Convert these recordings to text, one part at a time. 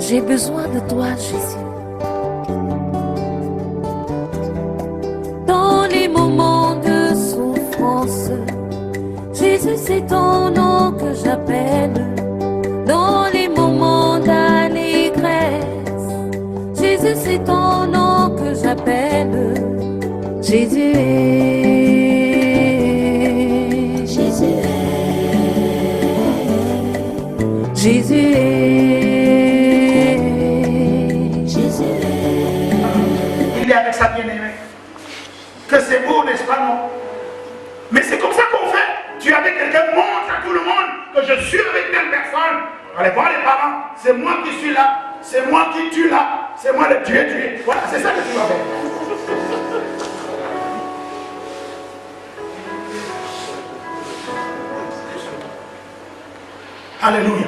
J'ai besoin de toi, Jésus. Dans les moments de souffrance, Jésus, c'est ton nom que j'appelle. Dans les moments d'allégresse, Jésus, c'est ton nom que j'appelle. Jésus est, Jésus est, Jésus est, Jésus est. Il est avec sa bien-aimée. Que c'est beau, n'est-ce pas, non? Mais c'est comme ça qu'on fait. Tu es avec quelqu'un, montre à tout le monde que je suis avec telle personne. Allez voir les parents, c'est moi qui suis là, c'est moi qui tue là, c'est moi le tuer. Voilà, c'est ça que tu vas faire. Alléluia.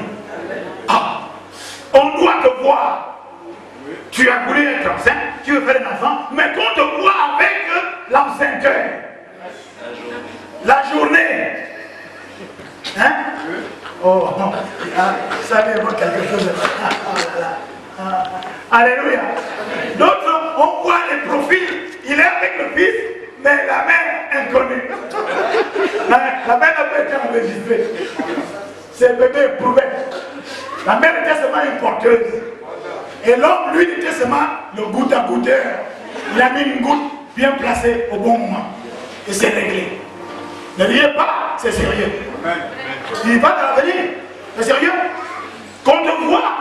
Ah, on doit te voir. Tu as voulu être enceinte, tu veux faire un enfant, mais qu'on te voit avec l'enceinteur. La journée. Hein? Oh, savez-vous quelque chose? Alléluia. D'autres, on voit les profils. Il est avec le fils, mais la mère inconnue. La mère n'a pas été enregistrée. C'est le bébé éprouvé. La mère était seulement une porteuse. Et l'homme, lui, était seulement le goutte à goutteur. Il a mis une goutte bien placée au bon moment. Et c'est réglé. Ne riez pas, c'est sérieux. Il va dans l'avenir. C'est sérieux. Qu'on te voit.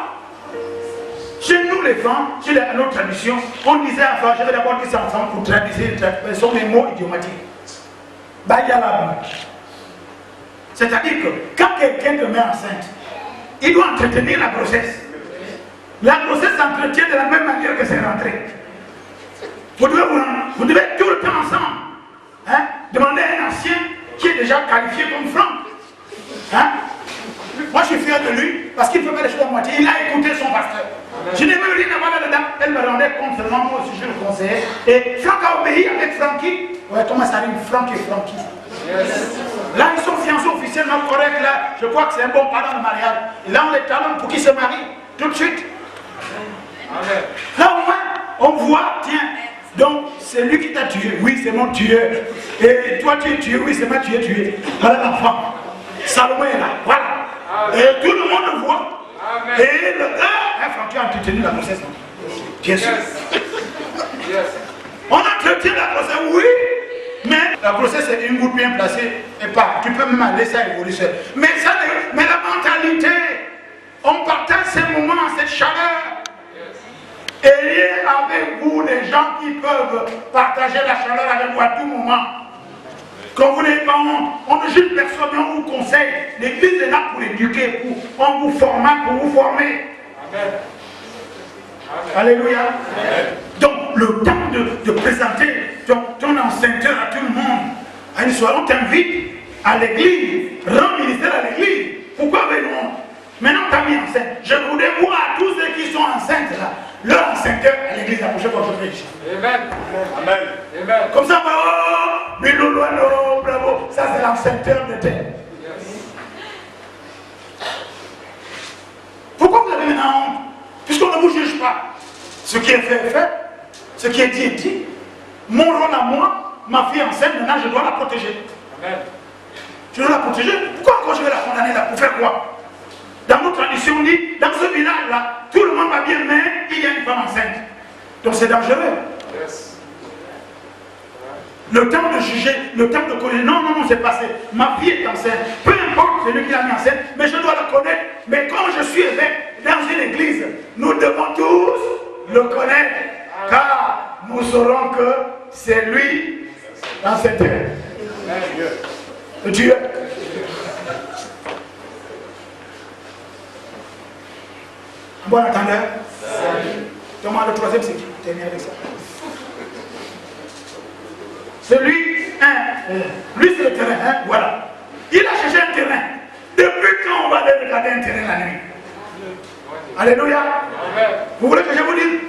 Chez nous, les femmes, chez notre tradition, on disait enfant, je vais d'abord dire ça enfant pour traduire, ce sont des mots idiomatiques. Bayala. C'est-à-dire que quand quelqu'un te met enceinte, il doit entretenir la grossesse. La grossesse s'entretient de la même manière que c'est rentré. Vous devez tout le temps ensemble. Hein? Demandez à un ancien qui est déjà qualifié comme Franck. Hein? Moi je suis fier de lui parce qu'il ne fait pas les choses à moitié. Il a écouté son pasteur. Je n'ai même rien à voir là-dedans. Elle me rendait compte seulement, moi aussi je le conseillais. Et Franck a obéi avec Francky. Ouais, comment ça arrive, Franck et Francky? Yes. Là ils sont fiancés officiellement corrects. Là, je crois que c'est un bon parent de mariage. Et là on les talonne pour qu'ils se marient tout de suite. Amen. Là au moins on voit, tiens, donc c'est lui qui t'a tué, oui c'est mon tueur. Et toi tu es tué, oui c'est moi qui es tué. Voilà l'enfant. Salomon est là, voilà. Amen. Et tout le monde le voit. Amen. Et le gars, Franck, tu as entretenu la grossesse. Bien sûr. Yes. Yes. On entretient la grossesse, oui. Mais la grossesse est une goutte bien placée et pas. Tu peux même aller ça évoluer seul. Mais la mentalité, on partage ces moments, cette chaleur. Ayez avec vous des gens qui peuvent partager la chaleur avec vous à tout moment. Quand vous n'avez pas honte, on ne juge personne, mais on vous conseille. L'église est là pour éduquer, en vous formant, pour vous former. Amen. Alléluia. Amen. Donc, le temps de présenter ton enceinteur à tout le monde, à une soirée, on t'invite à l'église, rends ministère à l'église. Pourquoi venons-nous? Maintenant, tu as mis enceinte. Je voudrais voir à tous ceux qui sont enceintes là, leur enceinteur à l'église la prochaine fois que je prêche. Amen. Amen. Amen. Comme ça, oh, Biloulouano, bravo. Ça, c'est l'enceinteur de terre. Yes. Pourquoi vous avez maintenant honte? Puisqu'on ne vous juge pas. Ce qui est fait est fait. Ce qui est dit est dit. Mon rôle à moi, ma fille enceinte, maintenant, je dois la protéger. Amen. Je dois la protéger. Pourquoi encore je vais la condamner là? Pour faire quoi? Dans notre tradition, on dit, dans ce village-là, tout le monde va bien, mais il y a une femme enceinte. Donc c'est dangereux. Yes. Le temps de juger, le temps de connaître, non, c'est passé. Ma fille est enceinte. Peu importe celui qui l'a mis enceinte, mais je dois le connaître. Mais quand je suis évêque dans une église, nous devons tous le connaître. Car nous saurons que c'est lui l'enceinteur. Dieu. Bon attendeur. Thomas, le troisième, c'est qui? Termine avec ça. C'est lui, lui c'est le terrain, hein? Voilà. Il a cherché un terrain. Depuis quand on va aller regarder un terrain la nuit? Alléluia. Amen. Vous voulez que je vous dise?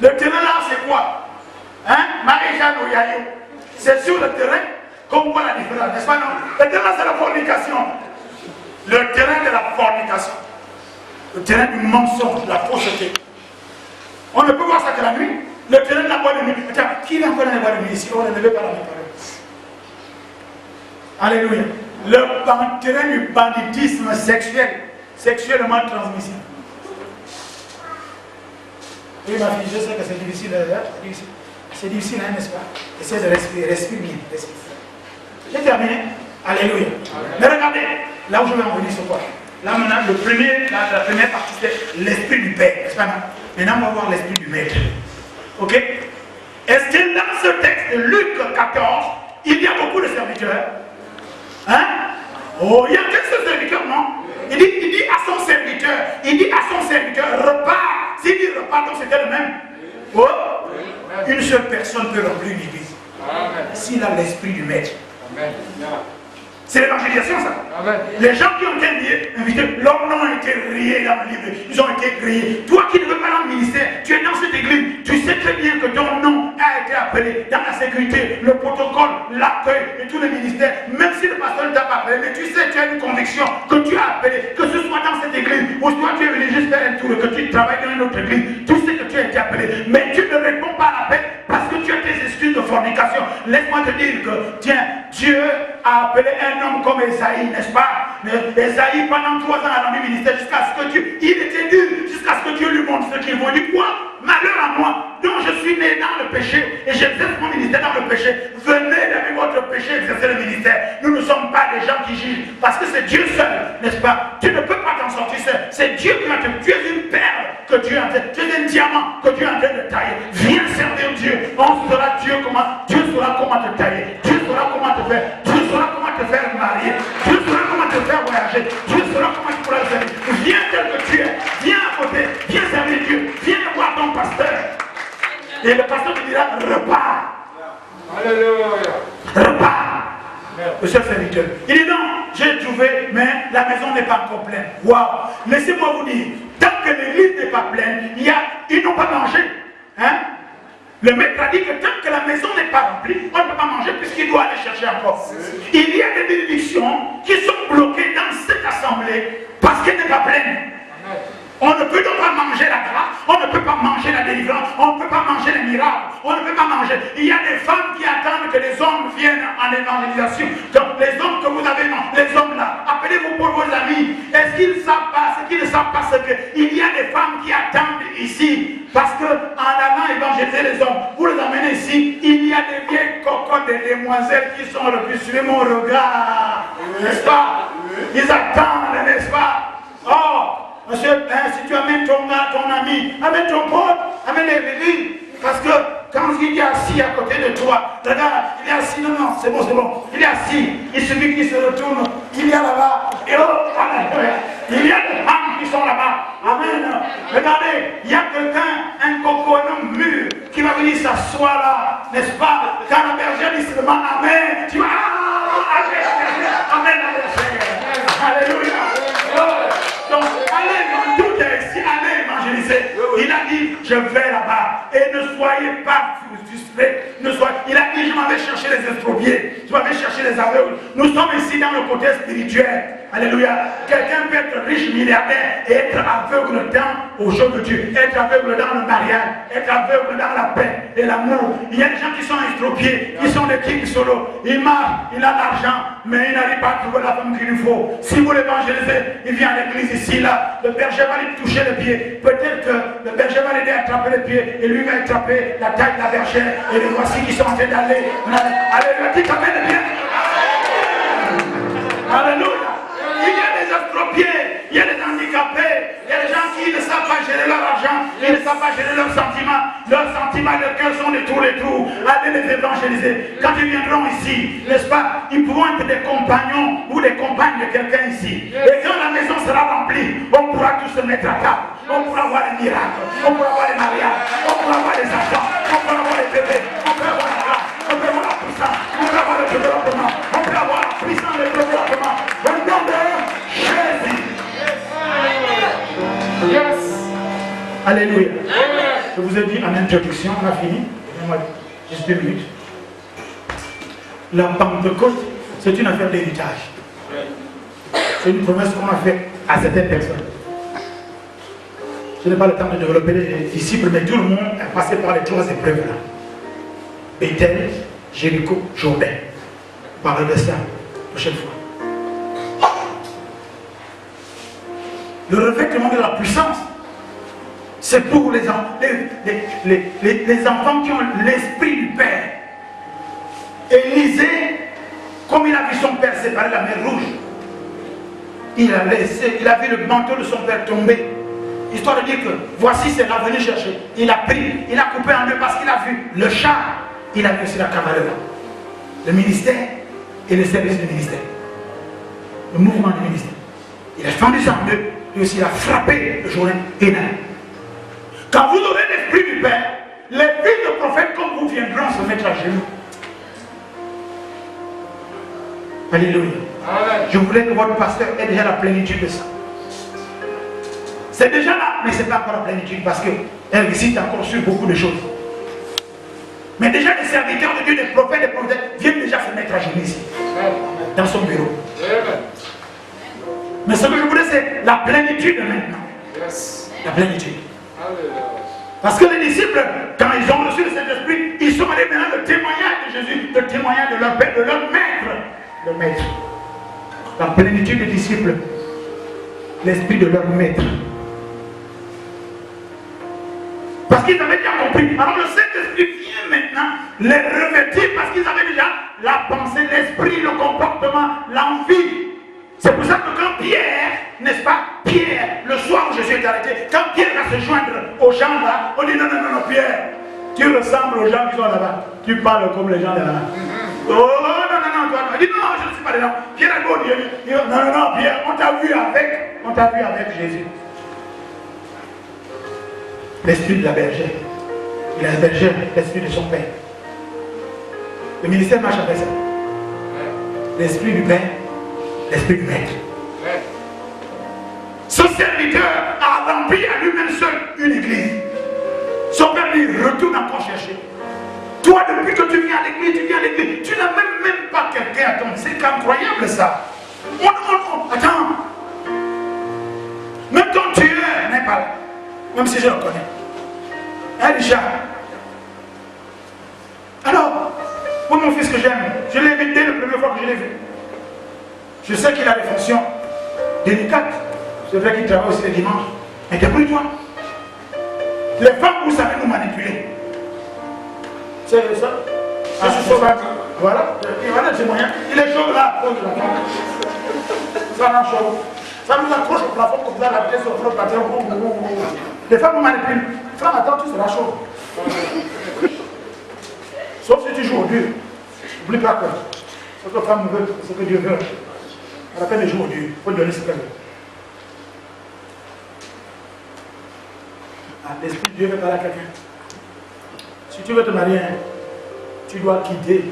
Le terrain là, c'est quoi? Hein? Marie-Jeanne ou Yayo. C'est sur le terrain qu'on voit la différence, n'est-ce pas? Non? Le terrain, c'est la fornication. Le terrain de la fornication. Le terrain du mensonge, de la fausseté. On ne peut voir ça que la nuit. Le terrain de la boîte de nuit. Attends, qui va encore dans la boîte de nuit ici? On ne veut pas la mettre. Alléluia. Le terrain du banditisme sexuel, sexuellement transmissible. Oui, ma fille, je sais que c'est difficile. C'est difficile, hein, n'est-ce pas? Essaye de respirer, respire bien. Respire. J'ai terminé. Alléluia. Mais regardez, là où je vais en venir ce soir. Là maintenant, la première partie, c'est l'esprit du Père, n'est-ce pas? Maintenant, on va voir l'esprit du Maître. Ok? Est-ce que dans ce texte de Luc 14, il y a beaucoup de serviteurs? Hein? Oh, il y a qu'un seul serviteur, non? Il dit à son serviteur, repars. S'il dit repars, donc c'était le même. Oh, une seule personne peut remplir une église. S'il a l'esprit du Maître. Amen. C'est l'évangélisation, ça. Amen. Les gens qui ont été invités, leurs noms ont été rayés dans le livre. Ils ont été grillés. Toi qui ne veux pas dans le ministère, tu es dans cette église. Tu sais très bien que ton nom a été appelé dans la sécurité, le protocole, l'accueil et tous les ministères. Même si le pasteur ne t'a pas appelé, mais tu sais, tu as une conviction que tu as appelé, que ce soit dans cette église ou soit tu es venu juste faire un tour, que tu travailles dans une autre église. Tu sais que tu as été appelé, mais tu ne réponds pas à l'appel parce que tu as tes excuses de fornication. Laisse-moi te dire que, tiens, Dieu a appelé un homme comme Esaïe, n'est-ce pas? Esaïe, pendant 3 ans, a rendu ministère jusqu'à ce que Dieu, il était dur, jusqu'à ce que Dieu lui montre ce qu'il veut. Il dit quoi? Malheur à moi, dont je suis né dans le péché et j'exerce mon ministère dans le péché. Venez avec votre péché exercer le ministère. Nous ne sommes pas des gens qui jugent, parce que c'est Dieu seul, n'est-ce pas? Tu ne peux pas t'en sortir seul. C'est Dieu qui va te. Tu es une perle que Dieu a fait. Tu es un diamant que Dieu est en train de tailler. Viens servir Dieu. On saura Dieu saura comment te tailler. Dieu saura comment te faire. Dieu saura comment te faire marier. Dieu saura comment te faire voyager. Dieu saura comment tu pourras le servir. Viens tel que tu es. Viens à côté. Viens servir Dieu. Viens voir ton pasteur. Et le pasteur te dira, repars. Alléluia. Repars. Monsieur le serviteur. Il dit non, j'ai trouvé, mais la maison n'est pas encore pleine. Waouh. Laissez-moi vous dire, tant que l'église n'est pas pleine, ils n'ont pas mangé. Hein? Le maître a dit que tant que la maison n'est pas remplie, on ne peut pas manger puisqu'il doit aller chercher encore. Il y a des bénédictions qui sont bloquées dans cette assemblée parce qu'elle n'est pas pleine. On ne peut donc pas manger la grâce, on ne peut pas manger la délivrance, on ne peut pas manger les miracles, on ne peut pas manger. Il y a des femmes qui attendent que les hommes viennent en évangélisation. Donc les hommes que vous avez, les hommes là, appelez-vous pour vos amis. Est-ce qu'ils ne savent pas, ne savent pas ce qu'il y a des femmes qui attendent ici? Parce qu'en allant évangéliser les hommes, vous les amenez ici, il y a des vieilles cocottes, des demoiselles qui sont le plus suivez mon regard, n'est-ce pas? Ils attendent, n'est-ce pas? Oh! Monsieur, si tu amènes ton ami, amène ton pote, amène les bébés. Parce que quand il est assis à côté de toi, regarde, il est assis, non, c'est bon. Il est assis, il suffit qu'il se retourne, il y a là-bas, et oh, il y a des femmes qui sont là-bas. Amen. Regardez, il y a quelqu'un, un coco, un mur, qui va venir s'asseoir là, n'est-ce pas? Quand la bergère dit seulement Amen, tu vas, Amen, Alléluia. Donc, allez, tout est ici, allez évangéliser. Il a dit, je vais là-bas. Et ne soyez pas suspects. Il a dit, je m'en vais chercher les estropiés. Je m'en vais chercher les aveugles. Nous sommes ici dans le côté spirituel. Alléluia. Quelqu'un peut être riche, milliardaire et être aveugle au jeu de Dieu. Être aveugle dans le mariage. Être aveugle dans la paix et l'amour. Il y a des gens qui sont estropiés. Qui sont des kings solo. Il marche, il a l'argent, mais il n'arrive pas à trouver la femme qu'il lui faut. Si vous l'évangélisez, il vient à l'église ici, là. Le berger va lui toucher les pieds. Peut-être que le berger va l'aider à attraper les pieds. Et lui va attraper la taille de la bergère. Et les voici qui sont en train d'aller. Alléluia. Dis Amen bien. Alléluia. Il y a des estropiés, il y a des handicapés, il y a des gens qui ne savent pas gérer leur argent, ils ne savent pas gérer leurs sentiments. Leurs sentiments, leurs cœurs sont de tous les trous. Allez les évangéliser. Quand ils viendront ici, n'est-ce pas, ils pourront être des compagnons ou des compagnes de quelqu'un ici. Et quand la maison sera remplie, on pourra tous se mettre à table. On pourra voir les miracles, on pourra voir les mariages, on pourra voir les enfants, on pourra voir les bébés, on pourra voir la grâce, on pourra voir la puissance, on pourra voir le développement, on pourra voir la puissance du développement. Au nom de Jésus. Yes. Alléluia. Je vous ai dit en introduction, on a fini. Juste 2 minutes. La Pentecôte, c'est une affaire d'héritage. C'est une promesse qu'on a faite à certaines personnes. Je n'ai pas le temps de développer les disciples, mais tout le monde a passé par les 3 épreuves là. Bethel, Jéricho, Jourdain. On parlera de ça la prochaine fois. Le revêtement de la puissance, c'est pour les enfants qui ont l'esprit du Père. Élisée, comme il a vu son père séparer la mer Rouge, il a vu le manteau de son père tomber. Histoire de dire que voici c'est là, venez chercher. Il a pris, il a coupé en deux parce qu'il a vu le char, il a vu aussi la cavalerie. Le ministère et le service du ministère. Le mouvement du ministère. Il a fendu ça en deux, et aussi il a frappé le journée énorme. Quand vous aurez l'esprit du Père, les fils de prophètes comme vous viendront se mettre à genoux. Alléluia. Amen. Je voulais que votre pasteur ait déjà la plénitude de ça. C'est déjà là, mais ce n'est pas encore la plénitude parce qu'elle visite encore sur beaucoup de choses. Mais déjà les serviteurs de Dieu, les prophètes viennent déjà se mettre à genoux ici, dans son bureau. Mais ce que je voulais, c'est la plénitude maintenant. La plénitude. Parce que les disciples, quand ils ont reçu le Saint-Esprit, ils sont allés maintenant le témoignage de Jésus, le témoignage de leur Père, de leur Maître. Le Maître. La plénitude des disciples, l'esprit de leur Maître. Parce qu'ils avaient déjà compris. Alors le Saint-Esprit vient maintenant les revêtir parce qu'ils avaient déjà la pensée, l'esprit, le comportement, l'envie. C'est pour ça que quand Pierre, n'est-ce pas, Pierre, le soir où Jésus est arrêté, quand Pierre va se joindre aux gens là, on dit non, Pierre, tu ressembles aux gens qui sont là-bas. Tu parles comme les gens de là-bas. Oh non, toi, il dit non, je ne suis pas des gens. Pierre a beau dire, non, Pierre, on t'a vu avec Jésus. L'esprit de la bergère. Et la bergère, l'esprit de son Père. Le ministère marche avec ça. L'esprit du Père, l'esprit du Maître. Ce serviteur a rempli à lui-même seul une église. Son Père lui retourne encore chercher. Toi, depuis que tu viens à l'église, tu n'as même pas quelqu'un à ton. C'est incroyable ça. Attends. Même ton tueur n'est pas là. Même si je le connais. Hein, Richard? Alors, pour mon fils que j'aime, je l'ai vu dès la première fois que je l'ai vu. Je sais qu'il a des fonctions délicates. C'est vrai qu'il travaille aussi les dimanches. Mais débrouille-toi. Les femmes, vous savez nous manipuler. C'est ça? Voilà. Il va être moyen. Il est chaud là. Ça n'a chaud. Ça nous accroche au plafond comme ça, la vitesse au front patron. Les femmes nous manipulent. Femme, attends, tu seras chaud. Sauf si tu joues au dur. N'oublie pas que ce que femme veut, ce que Dieu veut. À la peine de jouer au dur. Il faut donner ce qu'elle veut. L'Esprit de Dieu veut parler à quelqu'un. Si tu veux te marier, tu dois quitter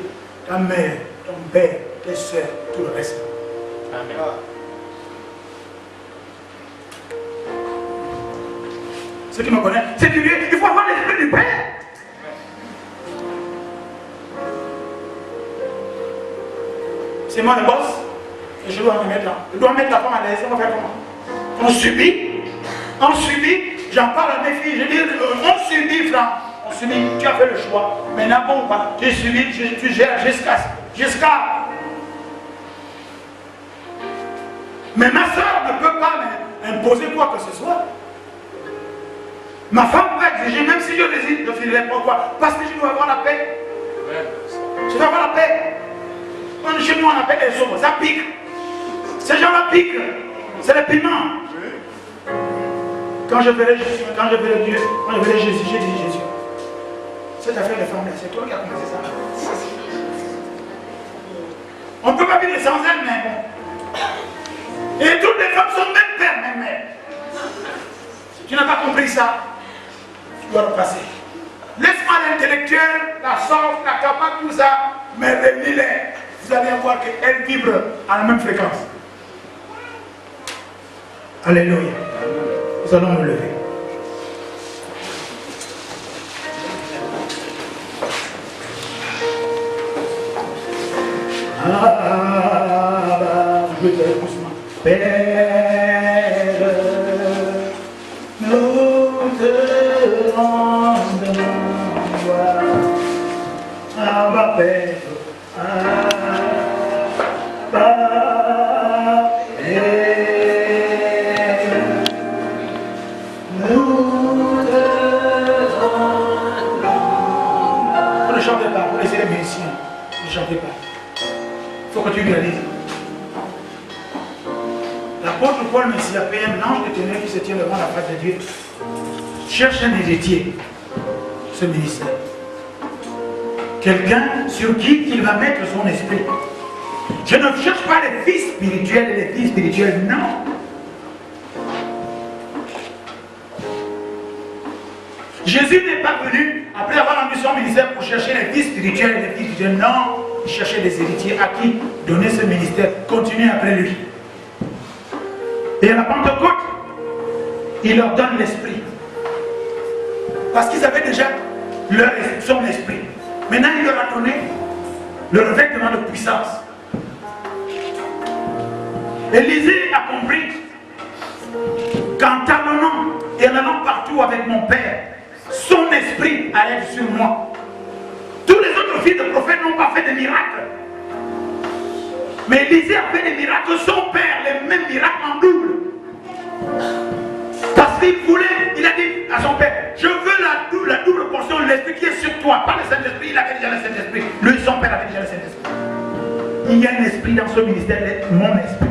ta mère, ton père, tes soeurs, tout le reste. Amen. Ceux qui me connaissent, c'est du Dieu. Il faut avoir l'Esprit du Père. C'est moi le boss. Et je dois me mettre là. Je dois mettre la femme à l'aise. On va faire comment? On subit. J'en parle à mes filles. Je dis, on subit, Franck. On subit. Tu as fait le choix. Maintenant, bon, pas. Tu subis, tu gères jusqu'à. Mais ma soeur ne peut pas m'imposer quoi que ce soit. Ma femme va exiger, même si je désire, je ne filerai pas quoi. Parce que je dois avoir la paix. Je dois avoir la paix. Chez nous, on appelle les hommes. Ça pique. Ces gens-là piquent. C'est le piment. Quand je verrai Dieu, quand je verrai Jésus, j'ai dit Jésus. Cette affaire de femme-là, c'est toi qui as commencé ça. On ne peut pas vivre sans elle, mais bon. Et toutes les femmes sont même pères, même mères. Si tu n'as pas compris ça, tu dois le passer. Laisse-moi l'intellectuel, la sorte, la capable, tout ça, mais réunis-les. Vous allez voir qu'elles vibrent à la même fréquence. Alléluia. Nous allons nous lever. Je vais te doucement. Père, nous appelle. Vous ne chantez pas, vous laissez les musiciens. Ne chantez pas. Il faut que tu réalises. L'apôtre Paul Messie a payé un ange de ténèbres qui se tient devant la face de Dieu. Cherche un héritier, ce ministère. Quelqu'un sur qui il va mettre son esprit. Je ne cherche pas les fils spirituels et les filles spirituelles, non. Jésus n'est pas venu, après avoir rendu son ministère, pour chercher les fils spirituels et les filles spirituelles, non. Il cherchait des héritiers à qui donner ce ministère, continuer après lui. Et à la Pentecôte, il leur donne l'esprit. Parce qu'ils avaient déjà son esprit. Maintenant, il leur a donné le revêtement de puissance. Élisée a compris qu'en talonnant et en allant partout avec mon Père, son esprit allait être sur moi. Tous les autres fils de prophètes n'ont pas fait de miracles. Mais Élisée a fait des miracles, son Père, les mêmes miracles en double. Parce qu'il voulait, il a dit à son Père, je veux la double portion de l'esprit qui est sur toi. Pas le Saint-Esprit, il avait déjà le Saint-Esprit. Lui, son Père avait déjà le Saint-Esprit. Il y a un esprit dans ce ministère, mon esprit.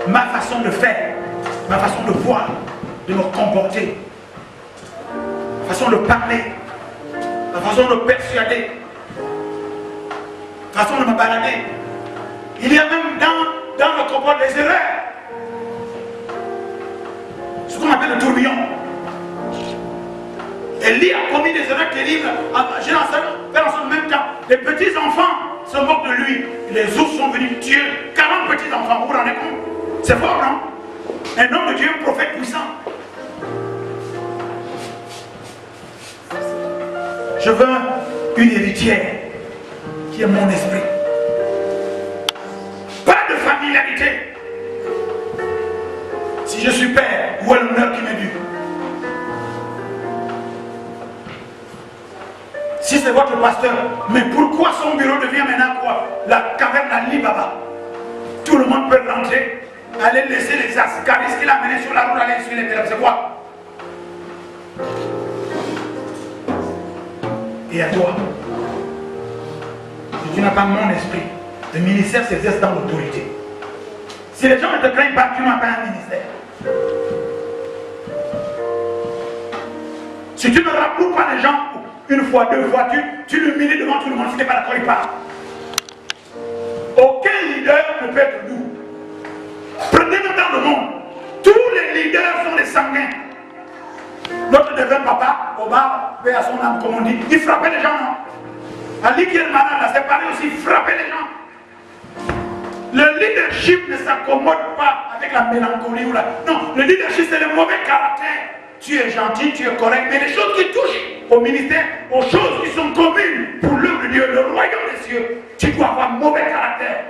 Ma façon de faire, ma façon de voir, de me comporter, ma façon de parler, ma façon de persuader, ma façon de me balader. Il y a même dans le comportement des erreurs. Ce qu'on appelle le tourbillon. Élie a commis des erreurs terribles. J'ai fait en même temps. Les petits enfants se moquent de lui. Les ours sont venus tuer 40 petits enfants. Vous vous rendez compte? C'est fort, non? Un homme de Dieu, un prophète puissant. Je veux une héritière qui est mon esprit. Pas de familiarité. Si je suis père, où est l'honneur qui m'est dû? Si c'est votre pasteur, mais pourquoi son bureau devient maintenant quoi? La caverne d'Ali Baba. Tout le monde peut rentrer, aller laisser les ascaris qu'il a menés sur la route, aller sur les pères. C'est quoi? Et à toi, si tu n'as pas mon esprit, le ministère s'exerce dans l'autorité. Si les gens ne te craignent pas, tu n'as pas un ministère. Si tu ne rappelles pas les gens une fois, deux fois, tu l'humilies devant tout le monde. Si tu n'es pas d'accord, il part. Aucun leader ne peut être doux. Prenez-le dans le monde. Tous les leaders sont des sanguins. Notre défunt papa, Oba, paix à son âme, comme on dit, il frappait les gens, non? Ali qui est malade, là, c'est pareil aussi, il frappait les gens. Le leadership ne s'accommode pas avec la mélancolie ou la... Non, le leadership c'est le mauvais caractère. Tu es gentil, tu es correct, mais les choses qui touchent au ministère, aux choses qui sont communes pour l'œuvre de Dieu, le royaume des cieux, tu dois avoir mauvais caractère.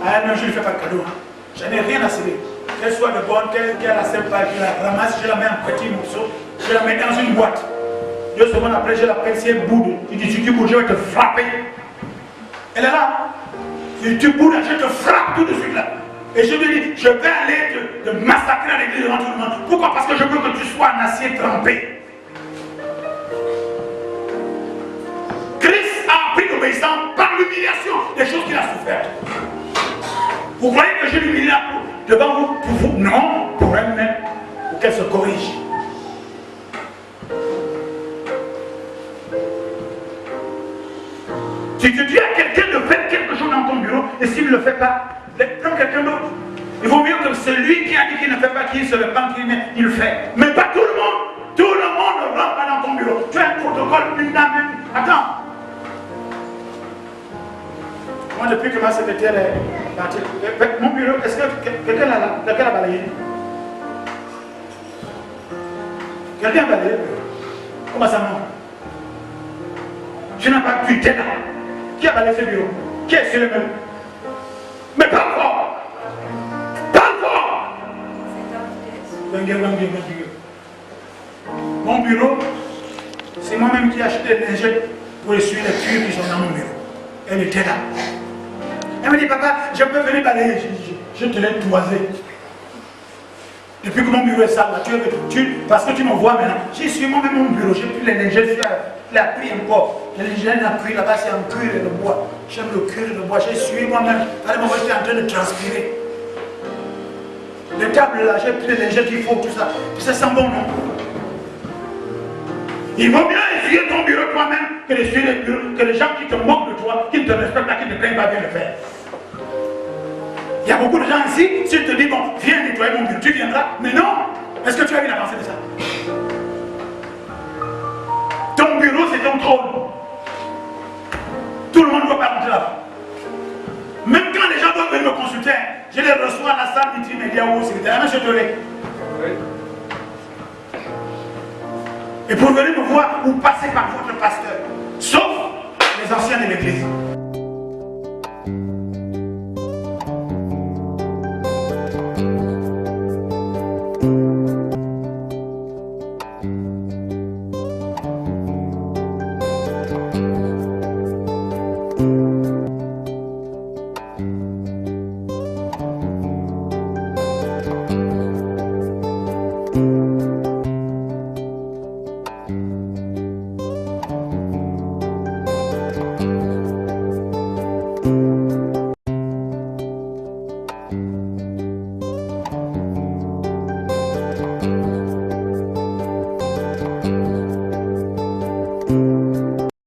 Ah non, je ne fais pas de cadeau. Hein. Je n'ai rien à céder. Qu'elle soit de bonne, qu'elle a sympa, je la ramasse, je la mets en petit morceau, je la mets dans une boîte. 2 secondes après, je l'appelle, si elle boude, il dit, si tu boudes, je vais te frapper. Elle est là. Si tu boudes, je te frappe tout de suite là. Et je lui dis, je vais aller te massacrer à l'église devant tout le monde. Pourquoi? Parce que je veux que tu sois en acier trempé. Christ a appris l'obéissance par l'humiliation des choses qu'il a souffert. Vous croyez que je l'humilie là devant vous, pour vous? Non, pour elle-même, pour qu'elle se corrige. Si tu dis à quelqu'un de faire quelque chose dans ton bureau, et s'il ne le fait pas, prends quelqu'un d'autre. Il vaut mieux que celui qui a dit qu'il ne fait pas, qu'il se répand, qu'il le fait. Mais pas tout le monde. Tout le monde ne rentre pas dans ton bureau. Tu as un protocole, une dame, attends. Moi, depuis que ma secrétaire est partie, mon bureau, est-ce que quelqu'un a balayé? Quelqu'un a balayé? Comment ça non? Je n'ai pas pu t'aider. Qui a balayé ce bureau? Qui est sur le même? Mais pas fort! Pas fort! Mon bureau, c'est moi-même qui ai acheté les lingettes pour essuyer les cuirs qui sont dans mon bureau. Elle était là. Elle me dit, papa, je peux venir balayer. Je te l'ai toisé. Depuis que mon bureau est sale, là, parce que tu me vois maintenant, j'ai essuyé moi-même mon bureau, j'ai pris les lingettes sur la pluie encore. Les lingettes en cuir, là-bas c'est en cuir et de bois. J'aime le cuir et le bois, j'ai essuyé moi-même. À un moment, j'étais en train de transpirer. Les tables là, j'ai pris les lingettes qu'il faut, tout ça. Puis ça sent bon, non? Il vaut mieux essuyer ton bureau toi-même que d'essuyer les bureaux, que les gens qui te moquent de toi, qui ne te respectent pas, qui ne te craignent pas bien le faire. Il y a beaucoup de gens ici, si je te dis, bon, viens nettoyer mon bureau, tu viendras, mais non. Est-ce que tu as vu la pensée de ça? Ton bureau, c'est ton trône. Tout le monde ne doit pas rentrer là-bas. Même quand les gens doivent venir me consulter, je les reçois à la salle multimédia ou au secrétaire. Monsieur Tolé. Et pour venir me voir, vous passez par votre pasteur. Sauf les anciens de l'église.